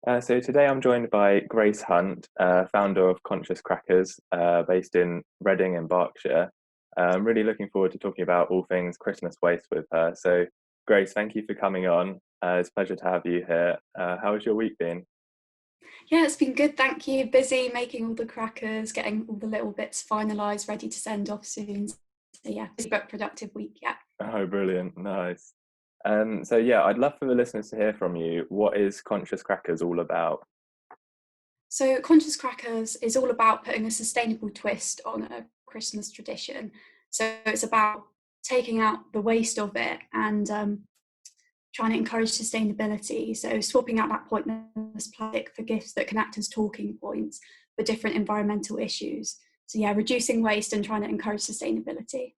So today I'm joined by Grace Hunt, founder of Conscious Crackers, based in Reading in Berkshire. I'm really looking forward to talking about all things Christmas waste with her. So, Grace, thank you for coming on. It's a pleasure to have you here. How has your week been? Yeah, it's been good, thank you. Busy making all the crackers, getting all the little bits finalised, ready to send off soon. So yeah, busy but productive week, yeah. Oh, brilliant. Nice. So, yeah, I'd love for the listeners to hear from you. What is Conscious Crackers all about? So Conscious Crackers is all about putting a sustainable twist on a Christmas tradition. So it's about taking out the waste of it and trying to encourage sustainability. So swapping out that pointless plastic for gifts that can act as talking points for different environmental issues. So yeah, reducing waste and trying to encourage sustainability.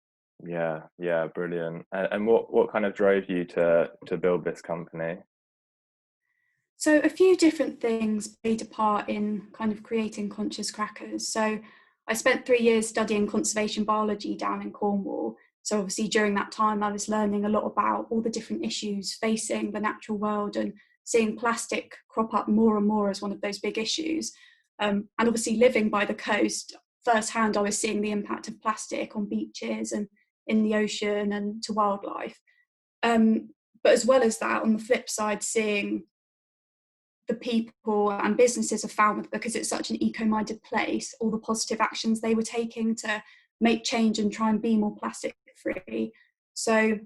Yeah, brilliant. And what kind of drove you to build this company? So a few different things played a part in kind of creating Conscious Crackers. So I spent 3 years studying conservation biology down in Cornwall. So obviously during that time I was learning a lot about all the different issues facing the natural world and seeing plastic crop up more and more as one of those big issues. And obviously living by the coast, firsthand I was seeing the impact of plastic on beaches and in the ocean and to wildlife. Um, but as well as that, on the flip side, seeing the people and businesses of Falmouth, because it's such an eco-minded place, all the positive actions they were taking to make change and try and be more plastic free. So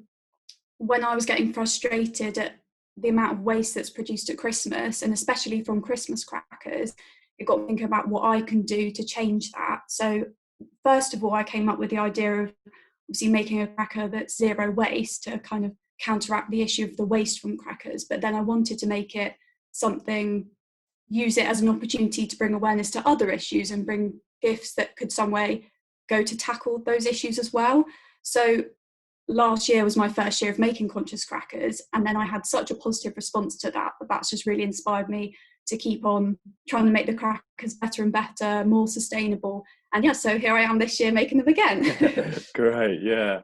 when I was getting frustrated at the amount of waste that's produced at Christmas, and especially from Christmas crackers, it got me thinking about what I can do to change that. So first of all, I came up with the idea of obviously making a cracker that's zero waste to kind of counteract the issue of the waste from crackers. But then I wanted to make it something, use it as an opportunity to bring awareness to other issues and bring gifts that could some way go to tackle those issues as well. So last year was my first year of making Conscious Crackers, and then I had such a positive response to that that's just really inspired me to keep on trying to make the crackers better and better, more sustainable. And yeah, so here I am this year making them again. Great, yeah.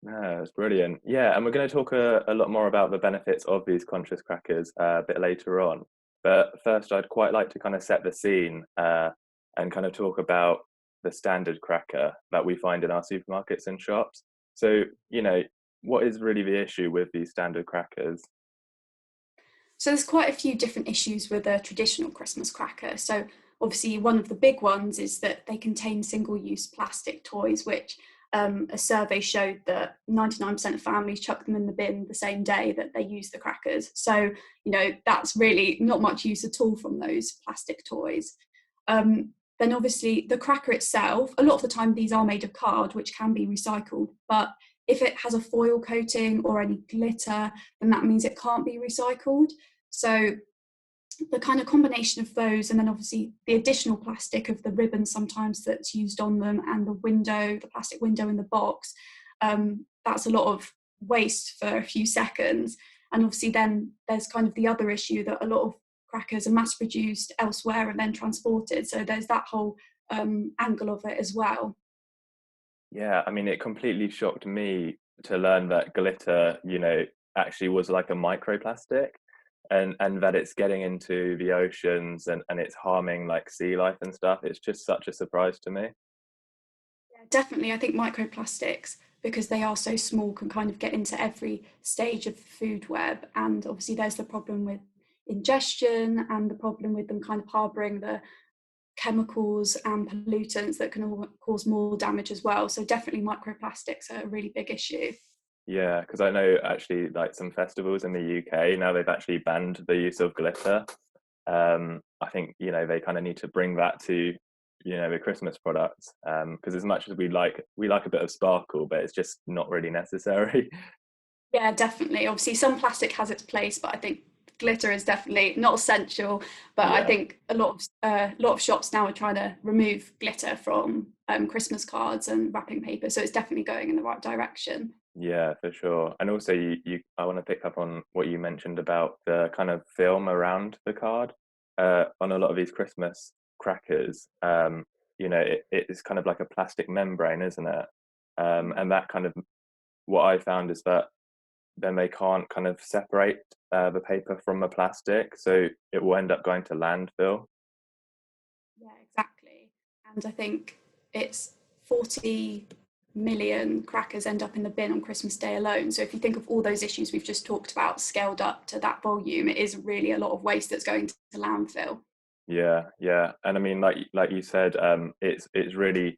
No, that's brilliant. Yeah, and we're going to talk a lot more about the benefits of these conscious crackers a bit later on. But first, I'd quite like to kind of set the scene and kind of talk about the standard cracker that we find in our supermarkets and shops. So, what is really the issue with these standard crackers? So there's quite a few different issues with a traditional Christmas cracker. So obviously one of the big ones is that they contain single-use plastic toys, which a survey showed that 99% of families chuck them in the bin the same day that they use the crackers. So, that's really not much use at all from those plastic toys. Then obviously the cracker itself, a lot of the time these are made of card, which can be recycled, but if it has a foil coating or any glitter, then that means it can't be recycled. So the kind of combination of those, and then obviously the additional plastic of the ribbon sometimes that's used on them, and the plastic window in the box, that's a lot of waste for a few seconds. And obviously then there's kind of the other issue that a lot of crackers are mass produced elsewhere and then transported. So there's that whole angle of it as well. Yeah, I mean, it completely shocked me to learn that glitter, actually was like a microplastic and that it's getting into the oceans and it's harming like sea life and stuff. It's just such a surprise to me. Yeah, definitely. I think microplastics, because they are so small, can kind of get into every stage of the food web. And obviously, there's the problem with ingestion and the problem with them kind of harboring the chemicals and pollutants that can all cause more damage as well. So, definitely, microplastics are a really big issue. Yeah, because I know actually like some festivals in the UK now they've actually banned the use of glitter. I think they kind of need to bring that to the Christmas products because as much as we like a bit of sparkle, but it's just not really necessary. Yeah, definitely. Obviously, some plastic has its place, but I think glitter is definitely not essential. But I Yeah, think a lot of shops now are trying to remove glitter from Christmas cards and wrapping paper, so it's definitely going in the right direction. yeah, for sure. And also, I want to pick up on what you mentioned about the kind of film around the card on a lot of these Christmas crackers. It is kind of like a plastic membrane, isn't it? And that kind of what I found is that then they can't kind of separate the paper from the plastic, so it will end up going to landfill. Yeah, exactly. And I think it's 40 million crackers end up in the bin on Christmas Day alone. So if you think of all those issues we've just talked about scaled up to that volume, it is really a lot of waste that's going to landfill. Yeah, yeah, and I mean, like you said, it's really,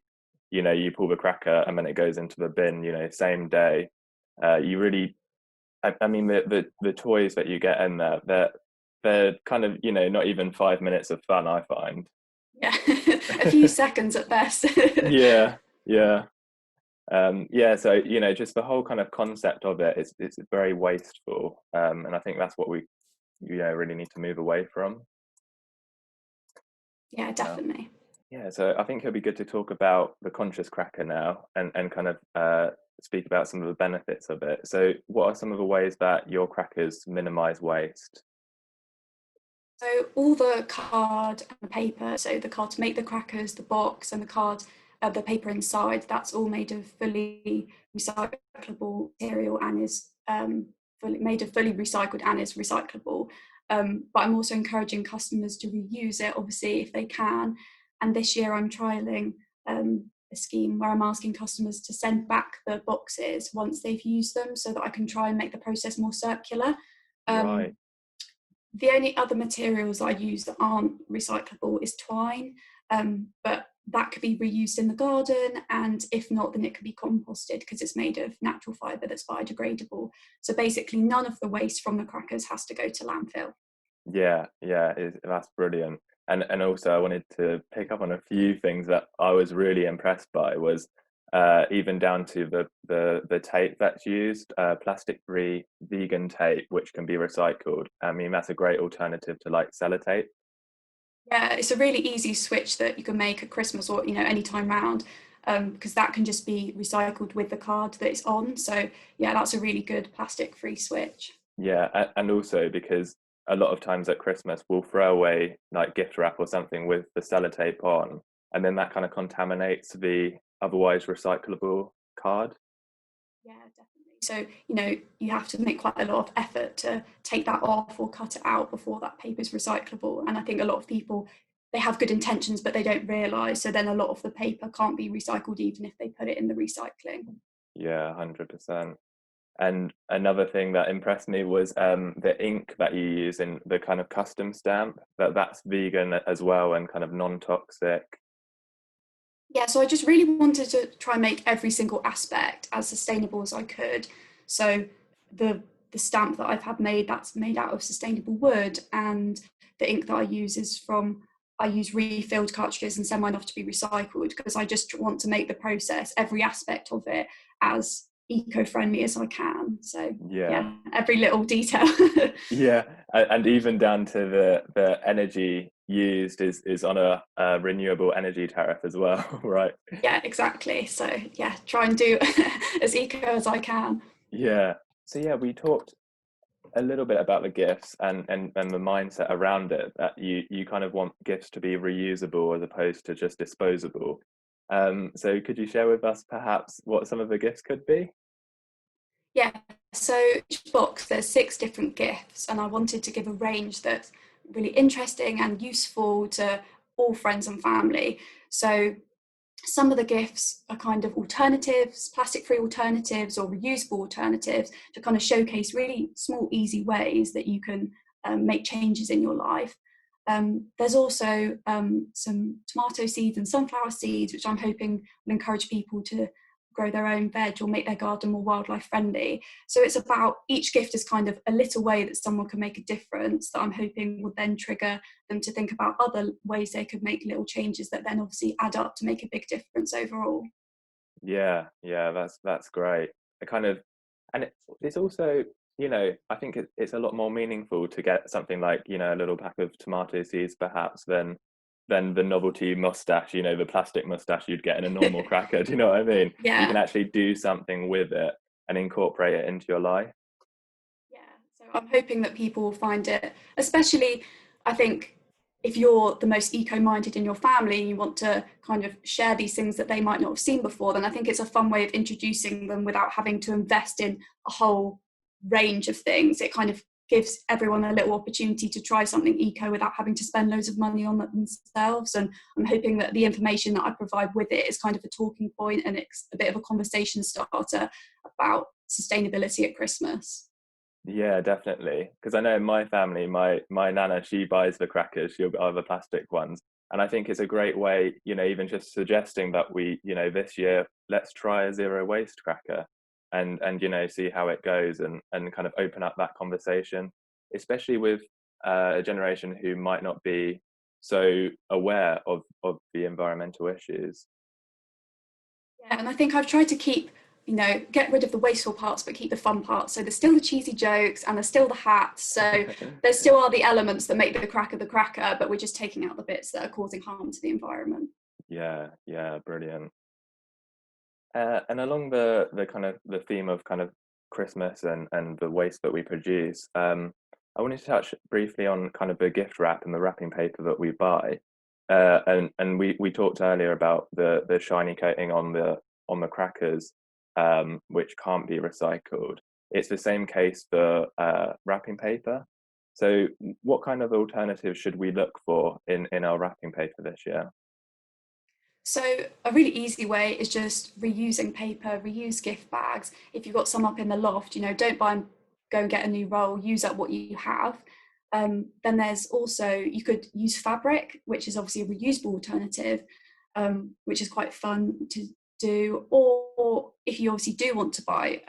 you pull the cracker and then it goes into the bin, same day. You really, I mean, the toys that you get in there, they're kind of, not even 5 minutes of fun, I find. Yeah, a few seconds at best. Yeah, yeah. Yeah, so just the whole kind of concept of it is it's very wasteful, and I think that's what we really need to move away from. Yeah, Uh, definitely. yeah, so I think it'll be good to talk about the conscious cracker now, and kind of speak about some of the benefits of it. So, what are some of the ways that your crackers minimize waste? So all the card and the paper, so the card to make the crackers, the box and the card, the paper inside, that's all made of fully recyclable material and is made of fully recycled and is recyclable. But I'm also encouraging customers to reuse it, obviously, if they can. And this year I'm trialing a scheme where I'm asking customers to send back the boxes once they've used them so that I can try and make the process more circular. Right. Um, the only other materials I use that aren't recyclable is twine, but that could be reused in the garden, and if not, then it could be composted because it's made of natural fibre that's biodegradable. So basically, none of the waste from the crackers has to go to landfill. Yeah, yeah, that's brilliant. And also I wanted to pick up on a few things that I was really impressed by was even down to the tape that's used, plastic-free vegan tape, which can be recycled. I mean, that's a great alternative to like sellotape. Yeah, it's a really easy switch that you can make at Christmas or any time round, because that can just be recycled with the card that it's on. So yeah, that's a really good plastic-free switch. Yeah, and also because a lot of times at Christmas we'll throw away like gift wrap or something with the sellotape on, and then that kind of contaminates the otherwise recyclable card. Yeah, definitely. So, you have to make quite a lot of effort to take that off or cut it out before that paper is recyclable. And I think a lot of people, they have good intentions, but they don't realise. So then a lot of the paper can't be recycled even if they put it in the recycling. Yeah, 100%. And another thing that impressed me was the ink that you use in the kind of custom stamp, that's vegan as well and kind of non-toxic. Yeah, so I just really wanted to try and make every single aspect as sustainable as I could. So the the stamp that I've had made, that's made out of sustainable wood, and the ink that I use refilled cartridges and send mine off to be recycled because I just want to make the process, every aspect of it, as eco-friendly as I can. So Yeah. yeah, every little detail. Yeah, and even down to the energy used is on a renewable energy tariff as well, right? Yeah, exactly. So yeah, try and do as eco as I can. Yeah. So yeah, we talked a little bit about the gifts and the mindset around it, that you kind of want gifts to be reusable as opposed to just disposable. So could you share with us perhaps what some of the gifts could be? Yeah, so each box there's 6 different gifts, and I wanted to give a range that's really interesting and useful to all friends and family. So some of the gifts are kind of alternatives, plastic-free alternatives or reusable alternatives to kind of showcase really small, easy ways that you can make changes in your life. There's also some tomato seeds and sunflower seeds, which I'm hoping will encourage people to grow their own veg or make their garden more wildlife friendly. So it's about each gift is kind of a little way that someone can make a difference that I'm hoping would then trigger them to think about other ways they could make little changes that then obviously add up to make a big difference overall. Yeah, yeah, that's great. I kind of, and it's also, I think it's a lot more meaningful to get something like, a little pack of tomato seeds perhaps than the novelty mustache, the plastic mustache you'd get in a normal cracker. Do you know what I mean? You can Yeah, actually do something with it and incorporate it into your life. yeah. So I'm hoping that people will find it, especially, I think, if you're the most eco-minded in your family and you want to kind of share these things that they might not have seen before, then I think it's a fun way of introducing them without having to invest in a whole range of things. It kind of gives everyone a little opportunity to try something eco without having to spend loads of money on it themselves. And I'm hoping that the information that I provide with it is kind of a talking point, and it's a bit of a conversation starter about sustainability at Christmas. Yeah, definitely. Because I know in my family, my nana, she buys the crackers. She'll buy the plastic ones, and I think it's a great way. Even just suggesting that we, this year, let's try a zero waste cracker, and see how it goes, and kind of open up that conversation, especially with a generation who might not be so aware of the environmental issues. Yeah, and I think I've tried to keep, get rid of the wasteful parts, but keep the fun parts. So there's still the cheesy jokes and there's still the hats. So there still are the elements that make the cracker, but we're just taking out the bits that are causing harm to the environment. Yeah, brilliant. And along the kind of the theme of kind of Christmas and the waste that we produce, I wanted to touch briefly on kind of the gift wrap and the wrapping paper that we buy. And we talked earlier about the shiny coating on the crackers, which can't be recycled. It's the same case for wrapping paper. So, what kind of alternatives should we look for in our wrapping paper this year? So a really easy way is just reusing paper, reuse gift bags. If you've got some up in the loft, don't buy and go and get a new roll, use up what you have. Then there's also, you could use fabric, which is obviously a reusable alternative, which is quite fun to do. Or if you obviously do want to buy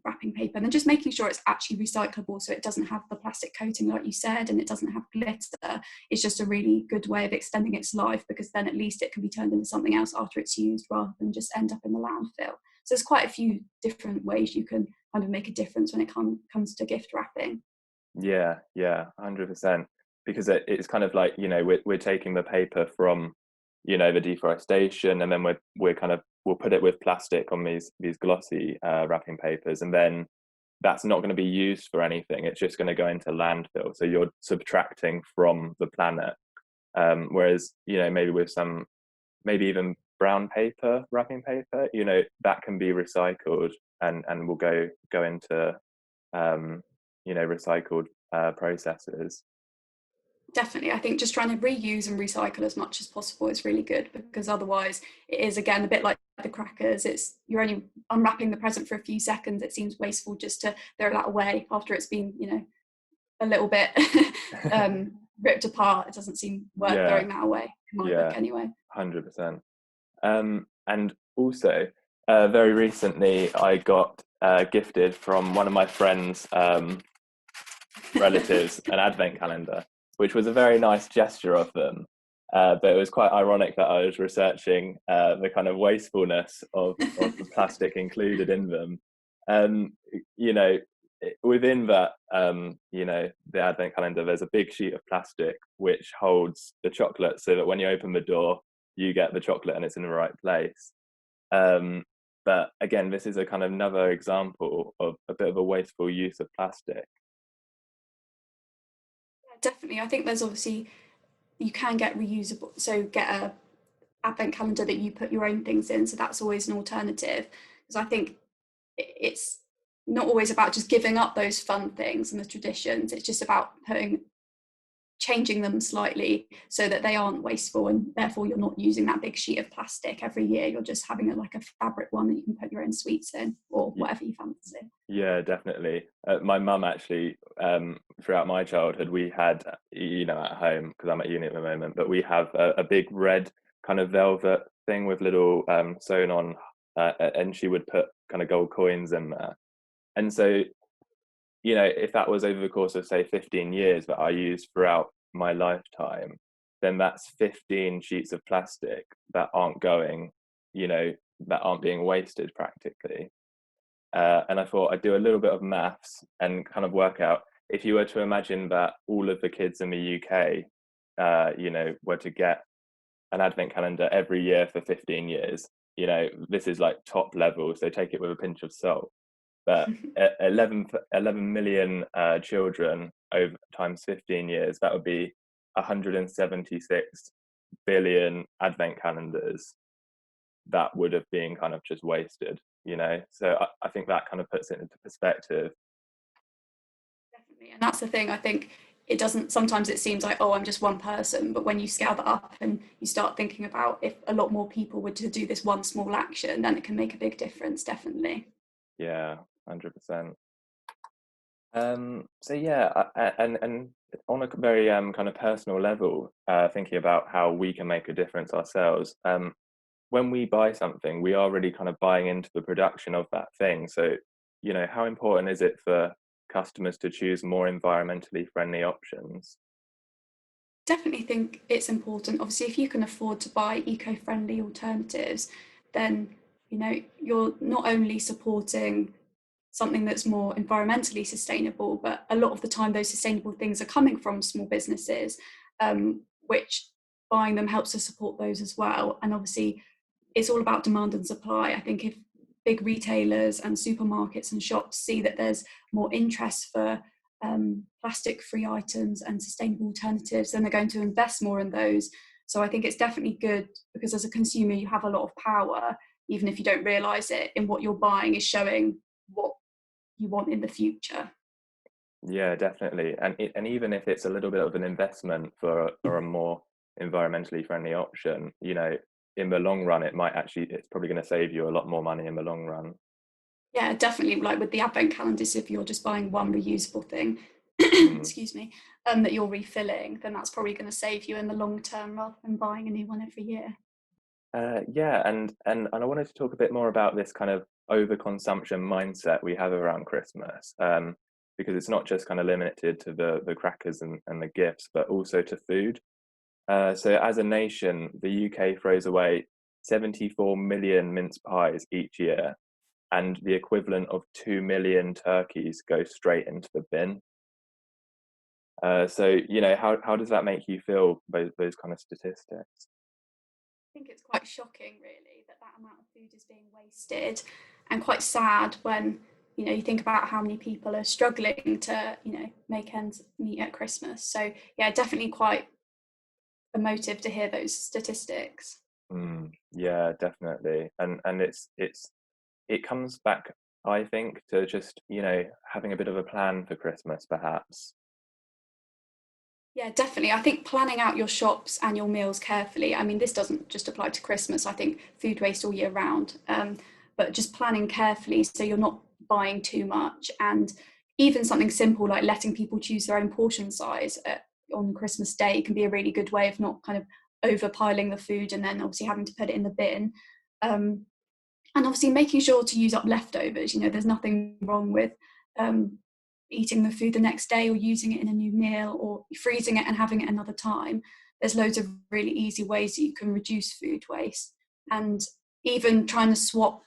wrapping paper, then just making sure it's actually recyclable, so it doesn't have the plastic coating like you said, and it doesn't have glitter. It's just a really good way of extending its life, because then at least it can be turned into something else after it's used, rather than just end up in the landfill. So there's quite a few different ways you can kind of make a difference when it comes to gift wrapping. Yeah, 100%. Because it's kind of like, we're taking the paper from, the deforestation, and then we're kind of, we'll put it with plastic on these glossy wrapping papers, and then that's not going to be used for anything. It's just going to go into landfill. So you're subtracting from the planet. Whereas, maybe with some, maybe even brown paper, wrapping paper, that can be recycled and will go into recycled processes. Definitely. I think just trying to reuse and recycle as much as possible is really good, because otherwise it is, again, a bit like the crackers. It's, you're only unwrapping the present for a few seconds. It seems wasteful just to throw that away after it's been, a little bit ripped apart. It doesn't seem worth Yeah, throwing that away in my book yeah, anyway. 100%. And also, very recently, I got gifted from one of my friends' relatives an advent calendar, which was a very nice gesture of them. But it was quite ironic that I was researching the kind of wastefulness of the plastic included in them. And, within that, the advent calendar, there's a big sheet of plastic which holds the chocolate, so that when you open the door, you get the chocolate and it's in the right place. But again, this is a kind of another example of a bit of a wasteful use of plastic. Yeah, definitely. I think there's obviously, you can get reusable, so get a advent calendar that you put your own things in. So that's always an alternative, because I think it's not always about just giving up those fun things and the traditions. It's just about changing them slightly so that they aren't wasteful, and therefore you're not using that big sheet of plastic every year. You're just having like a fabric one that you can put your own sweets in, or whatever you fancy. Yeah, definitely. My mum actually, throughout my childhood, we had, at home, because I'm at uni at the moment, but we have a big red kind of velvet thing with little sewn on, and she would put kind of gold coins in there. And so, if that was over the course of, say, 15 years that I used throughout my lifetime, then that's 15 sheets of plastic that aren't going, that aren't being wasted practically. And I thought I'd do a little bit of maths and kind of work out, if you were to imagine that all of the kids in the UK, were to get an advent calendar every year for 15 years, this is like top level, so take it with a pinch of salt. But 11 million children over times 15 years, that would be 176 billion advent calendars that would have been kind of just wasted. So I think that kind of puts it into perspective. Definitely. And that's the thing, I think it doesn't, sometimes it seems like, oh, I'm just one person, but when you scale that up and you start thinking about if a lot more people were to do this one small action, then it can make a big difference, definitely. Yeah, 100%. So yeah, and on a very kind of personal level, thinking about how we can make a difference ourselves. When we buy something, we are really kind of buying into the production of that thing. So, how important is it for customers to choose more environmentally friendly options? Definitely think it's important. Obviously, if you can afford to buy eco-friendly alternatives, then you're not only supporting something that's more environmentally sustainable, but a lot of the time those sustainable things are coming from small businesses, which buying them helps to support those as well. And obviously, it's all about demand and supply. I think if big retailers and supermarkets and shops see that there's more interest for plastic-free items and sustainable alternatives, then they're going to invest more in those. So I think it's definitely good because as a consumer, you have a lot of power, even if you don't realise it, in what you're buying is showing what you want in the future. Yeah, definitely. And even if it's a little bit of an investment for a more environmentally friendly option, in the long run, it's probably going to save you a lot more money in the long run. Yeah, definitely. Like with the advent calendars, if you're just buying one reusable thing, Mm. excuse me, that you're refilling, then that's probably going to save you in the long term rather than buying a new one every year. Yeah, and I wanted to talk a bit more about this kind of overconsumption mindset we have around Christmas, because it's not just kind of limited to the crackers and the gifts, but also to food. So as a nation, the UK throws away 74 million mince pies each year, and the equivalent of 2 million turkeys go straight into the bin. So, how does that make you feel, those kind of statistics? I think it's quite shocking, really, that that amount of food is being wasted, and quite sad when you think about how many people are struggling to make ends meet at Christmas. So yeah, definitely quite emotive to hear those statistics. Yeah, definitely. And it comes back, I think, to just, having a bit of a plan for Christmas, perhaps. Yeah, definitely. I think planning out your shops and your meals carefully. I mean, this doesn't just apply to Christmas. I think food waste all year round. But just planning carefully so you're not buying too much, and even something simple like letting people choose their own portion size on Christmas Day can be a really good way of not kind of overpiling the food and then obviously having to put it in the bin. Um, and obviously making sure to use up leftovers. There's nothing wrong with um, eating the food the next day or using it in a new meal or freezing it and having it another time. There's loads of really easy ways that you can reduce food waste, and even trying to swap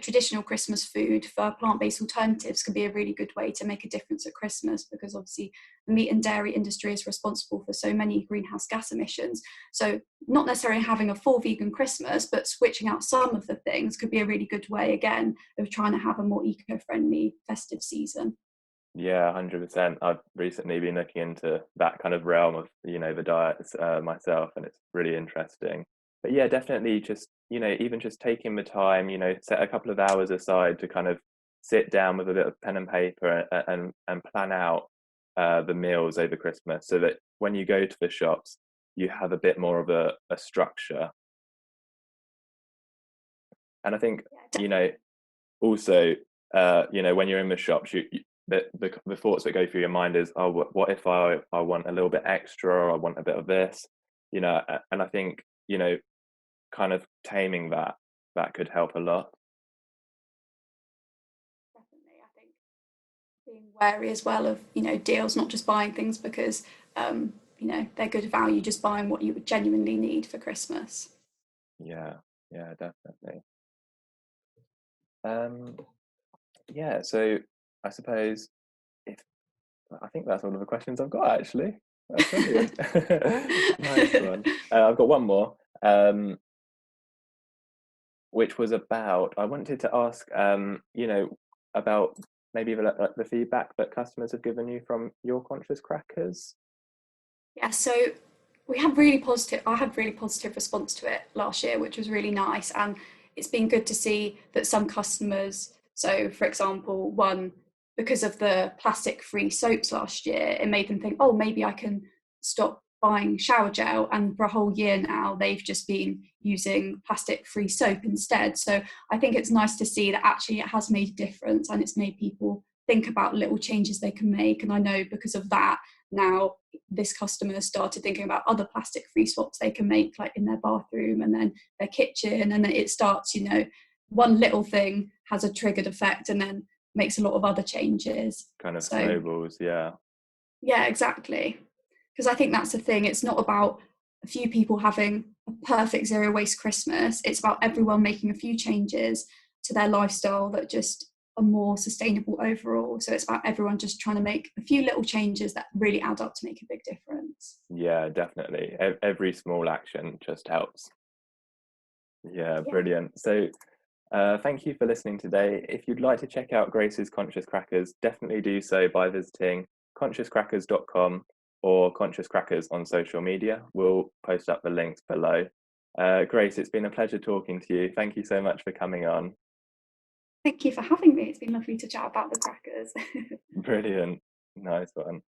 traditional Christmas food for plant-based alternatives can be a really good way to make a difference at Christmas, because obviously the meat and dairy industry is responsible for so many greenhouse gas emissions. So not necessarily having a full vegan Christmas, but switching out some of the things could be a really good way, again, of trying to have a more eco-friendly festive season. Yeah, 100%. I've recently been looking into that kind of realm of, the diets myself, and it's really interesting. But yeah, definitely just, even just taking the time, set a couple of hours aside to kind of sit down with a bit of pen and paper and plan out the meals over Christmas, so that when you go to the shops, you have a bit more of a structure. And I think, Yeah, you know, also, when you're in the shops, the thoughts that go through your mind is, oh, what if I want a little bit extra, or I want a bit of this, and I think, kind of taming that could help a lot. definitely. I think being wary as well of deals, not just buying things because they're good value, just buying what you would genuinely need for Christmas. Yeah, yeah, definitely. Um, yeah, so I suppose if I think that's all of the questions I've got, actually. That's brilliant. Nice one. I've got one more. Which was about, I wanted to ask, about maybe the feedback that customers have given you from your conscious crackers. Yeah, so I had really positive response to it last year, which was really nice. And it's been good to see that some customers, so for example, one because of the plastic free soaps last year, it made them think, oh, maybe I can stop buying shower gel. And for a whole year now, they've just been using plastic free soap instead. So I think it's nice to see that actually it has made a difference, and it's made people think about little changes they can make. And I know because of that, now this customer started thinking about other plastic free swaps they can make, like in their bathroom and then their kitchen. And then it starts, one little thing has a triggered effect and then makes a lot of other changes. Kind of So snowballs, yeah. yeah, exactly. Because I think that's the thing. It's not about a few people having a perfect zero waste Christmas. It's about everyone making a few changes to their lifestyle that just are more sustainable overall. So it's about everyone just trying to make a few little changes that really add up to make a big difference. Yeah, definitely. Every small action just helps. Yeah, Yeah. brilliant. So thank you for listening today. If you'd like to check out Grace's Conscious Crackers, definitely do so by visiting consciouscrackers.com or Conscious Crackers on social media. We'll post up the links below. Grace, it's been a pleasure talking to you. Thank you so much for coming on. Thank you for having me. It's been lovely to chat about the crackers. Brilliant. Nice one.